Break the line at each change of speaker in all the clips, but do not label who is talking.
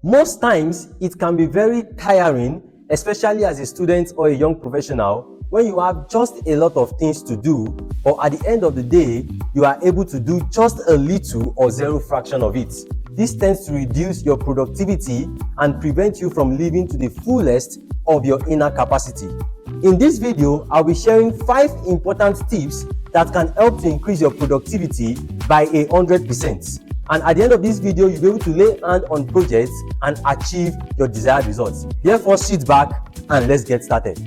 Most times, it can be very tiring, especially as a student or a young professional, when you have just a lot of things to do, or at the end of the day, you are able to do just a little or zero fraction of it. This tends to reduce your productivity and prevent you from living to the fullest of your inner capacity. In this video, I'll be sharing 5 important tips that can help to increase your productivity by 100%. And at the end of this video, you'll be able to lay hand on projects and achieve your desired results. Therefore, sit back and let's get started.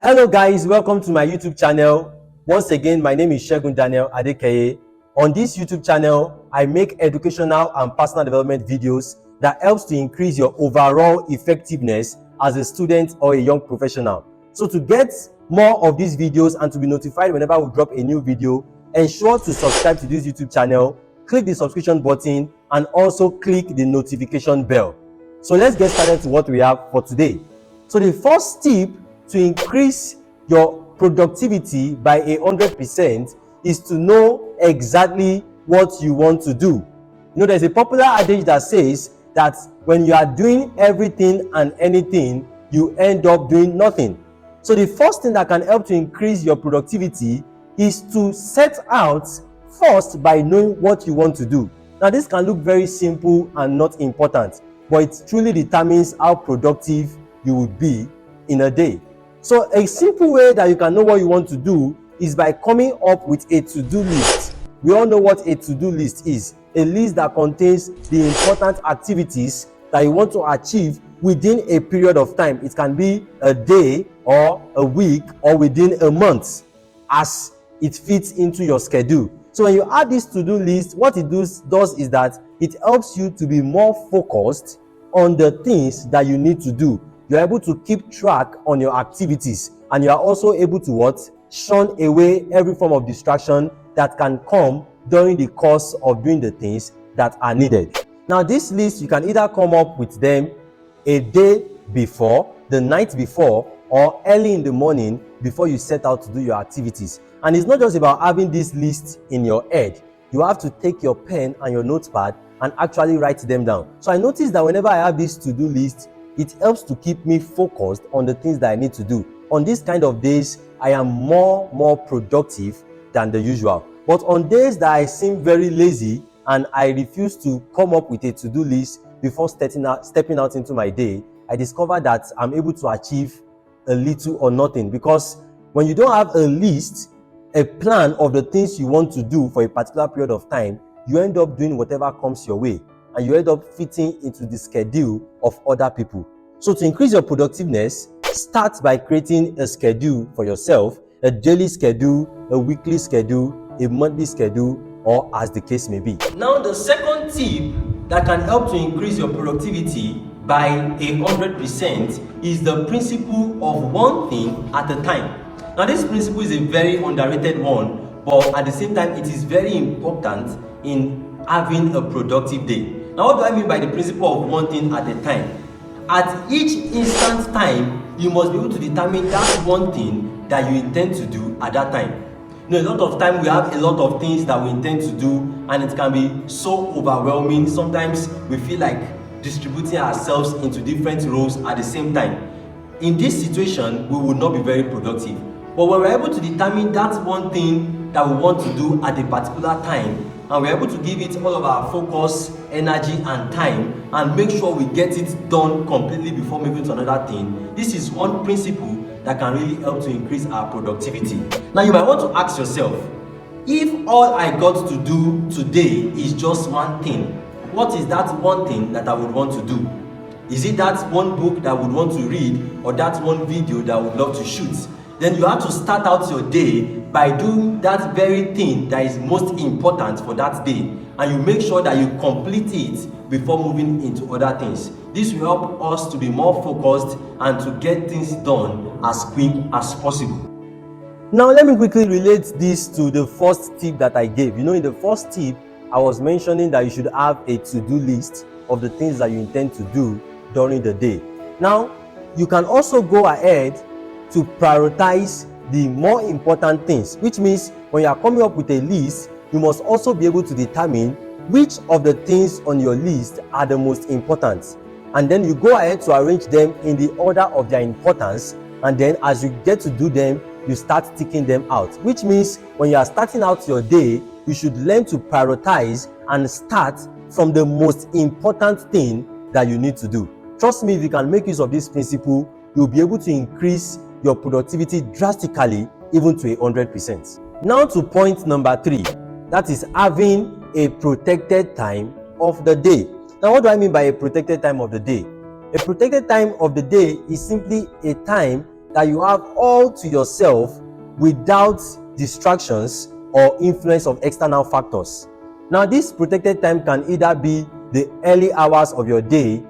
Hello guys, welcome to my YouTube channel. Once again, my name is Segun Daniel Adekeye. On this YouTube channel, I make educational and personal development videos that helps to increase your overall effectiveness as a student or a young professional. So to get more of these videos and to be notified whenever we drop a new video, ensure to subscribe to this YouTube channel, click the subscription button, and also click the notification bell. So let's get started to what we have for today. So the first tip to increase your productivity by 100% is to know exactly what you want to do. You know, there's a popular adage that says that when you are doing everything and anything, you end up doing nothing. So the first thing that can help to increase your productivity is to set out first by knowing what you want to do. Now, this can look very simple and not important, but it truly determines how productive you would be in a day. So a simple way that you can know what you want to do is by coming up with a to-do list. We all know what a to-do list is. A list that contains the important activities that you want to achieve within a period of time. It can be a day or a week or within a month as it fits into your schedule. So when you add this to-do list, what it does is that it helps you to be more focused on the things that you need to do. You're able to keep track on your activities, and you are also able to shun away every form of distraction that can come during the course of doing the things that are needed. Now, this list, you can either come up with them a day before, the night before, or early in the morning before you set out to do your activities. And it's not just about having this list in your head. You have to take your pen and your notepad and actually write them down. So I noticed that whenever I have this to-do list, it helps to keep me focused on the things that I need to do. On these kind of days, I am more productive than the usual. But on days that I seem very lazy and I refuse to come up with a to-do list before stepping out into my day, I discover that I'm able to achieve a little or nothing. Because when you don't have a list, a plan of the things you want to do for a particular period of time, you end up doing whatever comes your way, and you end up fitting into the schedule of other people. So to increase your productiveness, start by creating a schedule for yourself, a daily schedule, a weekly schedule, a monthly schedule, or as the case may be. Now, the second tip that can help to increase your productivity by 100% is the principle of one thing at a time. Now, this principle is a very underrated one, but at the same time, it is very important in having a productive day. Now, what do I mean by the principle of one thing at a time? At each instant time, you must be able to determine that one thing that you intend to do at that time. You know, a lot of time we have a lot of things that we intend to do, and it can be so overwhelming. Sometimes we feel like distributing ourselves into different roles at the same time. In this situation, we will not be very productive. But when we're able to determine that one thing that we want to do at a particular time, and we're able to give it all of our focus, energy, and time, and make sure we get it done completely before moving to another thing, this is one principle that can really help to increase our productivity. Now, you might want to ask yourself, if all I got to do today is just one thing, what is that one thing that I would want to do? Is it that one book that I would want to read, or that one video that I would love to shoot? Then you have to start out your day by doing that very thing that is most important for that day, and you make sure that you complete it before moving into other things. This will help us to be more focused and to get things done as quick as possible. Now, let me quickly relate this to the first tip that I gave. You know, in the first tip, I was mentioning that you should have a to-do list of the things that you intend to do during the day. Now, you can also go ahead to prioritize the more important things, which means when you are coming up with a list, you must also be able to determine which of the things on your list are the most important. And then you go ahead to arrange them in the order of their importance, and then as you get to do them, you start ticking them out, which means when you are starting out your day, you should learn to prioritize and start from the most important thing that you need to do. Trust me, if you can make use of this principle, you'll be able to increase your productivity drastically, even to 100%. Now to point number 3, that is having a protected time of the day. Now, what do I mean by a protected time of the day? A protected time of the day is simply a time that you have all to yourself without distractions or influence of external factors. Now, this protected time can either be the early hours of your day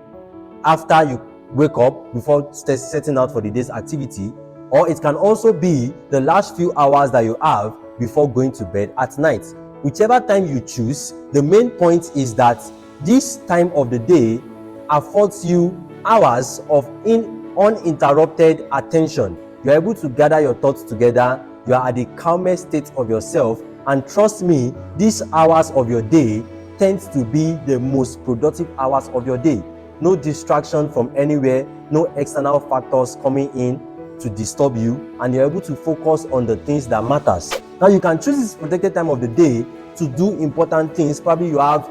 after you wake up before setting out for the day's activity, or it can also be the last few hours that you have before going to bed at night. Whichever time you choose, the main point is that this time of the day affords you hours of uninterrupted attention. You're able to gather your thoughts together, you are at the calmest state of yourself, and trust me, these hours of your day tends to be the most productive hours of your day. No distraction from anywhere, no external factors coming in to disturb you, and you're able to focus on the things that matters. Now, you can choose this protected time of the day to do important things. Probably you have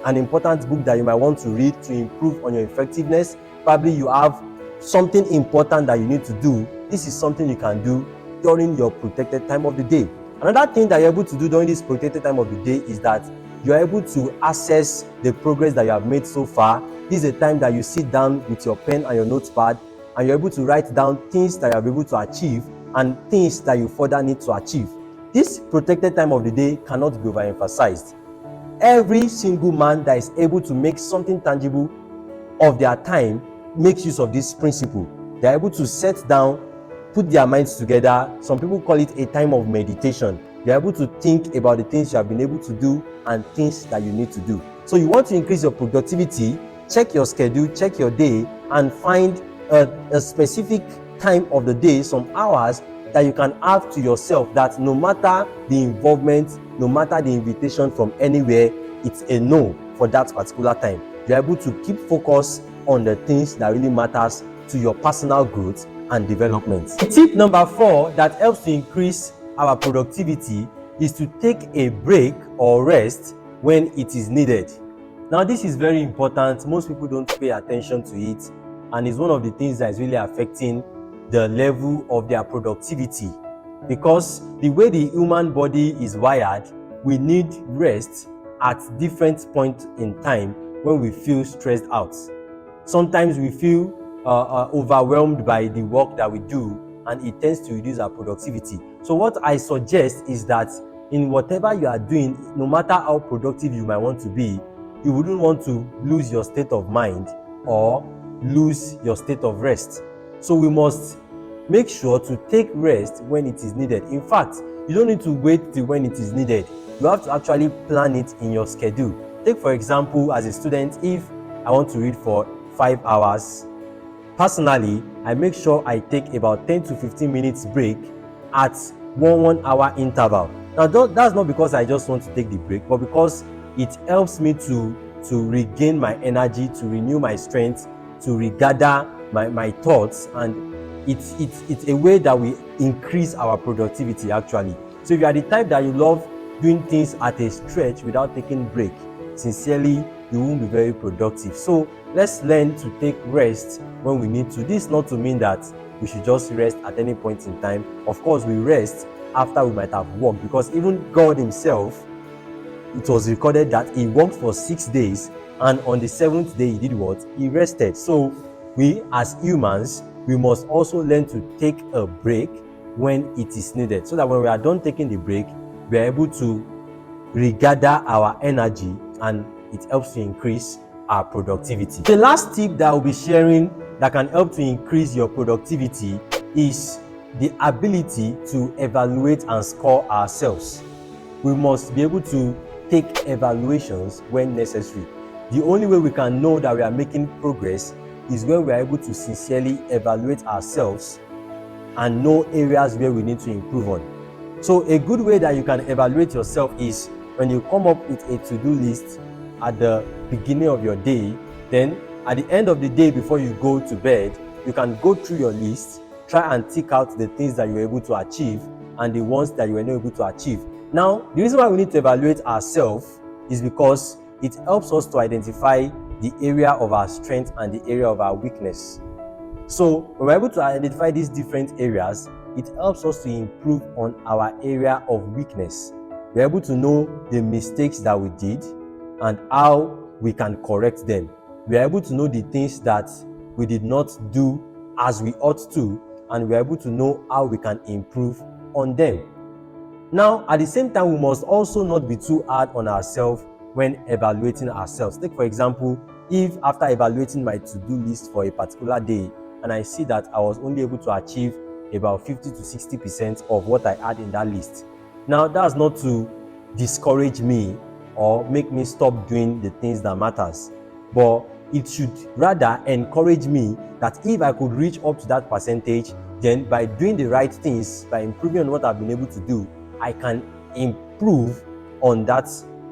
an important book that you might want to read to improve on your effectiveness. Probably you have something important that you need to do. This is something you can do during your protected time of the day. Another thing that you're able to do during this protected time of the day is that you're able to assess the progress that you have made so far. This is a time that you sit down with your pen and your notepad, and you're able to write down things that you're able to achieve and things that you further need to achieve. This protected time of the day cannot be overemphasized. Every single man that is able to make something tangible of their time makes use of this principle. They're able to set down, put their minds together. Some people call it a time of meditation. You're able to think about the things you have been able to do and things that you need to do. So you want to increase your productivity, check your schedule, check your day, and find a specific time of the day, some hours that you can have to yourself, that no matter the involvement, no matter the invitation from anywhere, it's a no for that particular time. You're able to keep focus on the things that really matters to your personal growth and development. Tip number 4 that helps to increase our productivity is to take a break or rest when it is needed. Now, this is very important. Most people don't pay attention to it, and it's one of the things that is really affecting the level of their productivity, because the way the human body is wired, we need rest at different points in time when we feel stressed out. Sometimes we feel overwhelmed by the work that we do, and it tends to reduce our productivity. So what I suggest is that in whatever you are doing, no matter how productive you might want to be, you wouldn't want to lose your state of mind or lose your state of rest. So we must make sure to take rest when it is needed. In fact, you don't need to wait till when it is needed. You have to actually plan it in your schedule. Take, for example, as a student, if I want to read for 5 hours, personally, I make sure I take about 10 to 15 minutes break at 1 hour interval. Now, that's not because I just want to take the break, but because it helps me to regain my energy, to renew my strength, to regather my thoughts, and it's a way that we increase our productivity actually. So if you are the type that you love doing things at a stretch without taking break, sincerely, you won't be very productive. So let's learn to take rest when we need to. This is not to mean that we should just rest at any point in time. Of course, we rest after we might have worked, because even God himself, it was recorded that he worked for 6 days, and on the 7th day he did what? He rested. So we as humans, we must also learn to take a break when it is needed, so that when we are done taking the break, we are able to regather our energy, and it helps to increase our productivity. The last tip that I will be sharing that can help to increase your productivity is the ability to evaluate and score ourselves. We must be able to take evaluations when necessary. The only way we can know that we are making progress is when we are able to sincerely evaluate ourselves and know areas where we need to improve on. So a good way that you can evaluate yourself is when you come up with a to-do list at the beginning of your day, then at the end of the day before you go to bed, you can go through your list, try and tick out the things that you were able to achieve and the ones that you were not able to achieve. Now, the reason why we need to evaluate ourselves is because it helps us to identify the area of our strength and the area of our weakness. So when we're able to identify these different areas, it helps us to improve on our area of weakness. We're able to know the mistakes that we did and how we can correct them. We're able to know the things that we did not do as we ought to, and we're able to know how we can improve on them. Now, at the same time, we must also not be too hard on ourselves when evaluating ourselves. Take, for example, if after evaluating my to-do list for a particular day, and I see that I was only able to achieve about 50 to 60% of what I had in that list. Now, that's not to discourage me or make me stop doing the things that matters, but it should rather encourage me that if I could reach up to that percentage, then by doing the right things, by improving on what I've been able to do, I can improve on that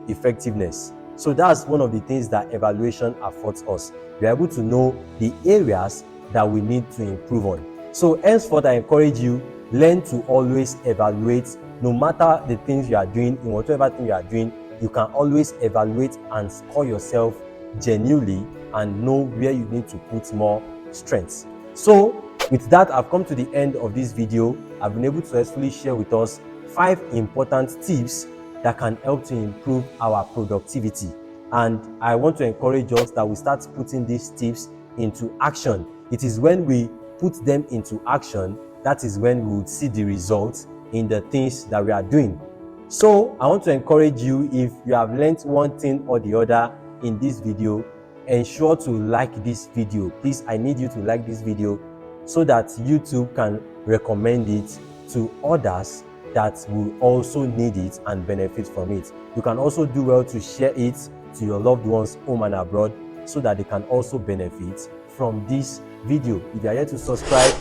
effectiveness. So that's one of the things that evaluation affords us. We're able to know the areas that we need to improve on. So henceforth, I encourage you, learn to always evaluate. No matter the things you are doing, in whatever thing you are doing, you can always evaluate and score yourself genuinely and know where you need to put more strength. So with that, I've come to the end of this video. I've been able to successfully share with us 5 important tips that can help to improve our productivity. And I want to encourage us that we start putting these tips into action. It is when we put them into action, that is when we would see the results in the things that we are doing. So I want to encourage you, if you have learned one thing or the other in this video, ensure to like this video. Please, I need you to like this video so that YouTube can recommend it to others that will also need it and benefit from it. You can also do well to share it to your loved ones home and abroad so that they can also benefit from this video. If you are yet to subscribe,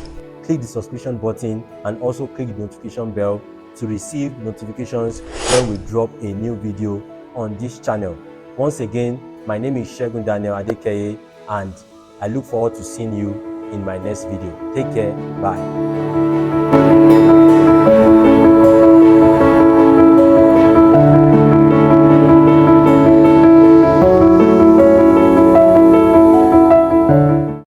click the subscription button and also click the notification bell to receive notifications when we drop a new video on this channel. Once again, my name is Segun Daniel Adekeye, and I look forward to seeing you in my next video. Take care. Bye.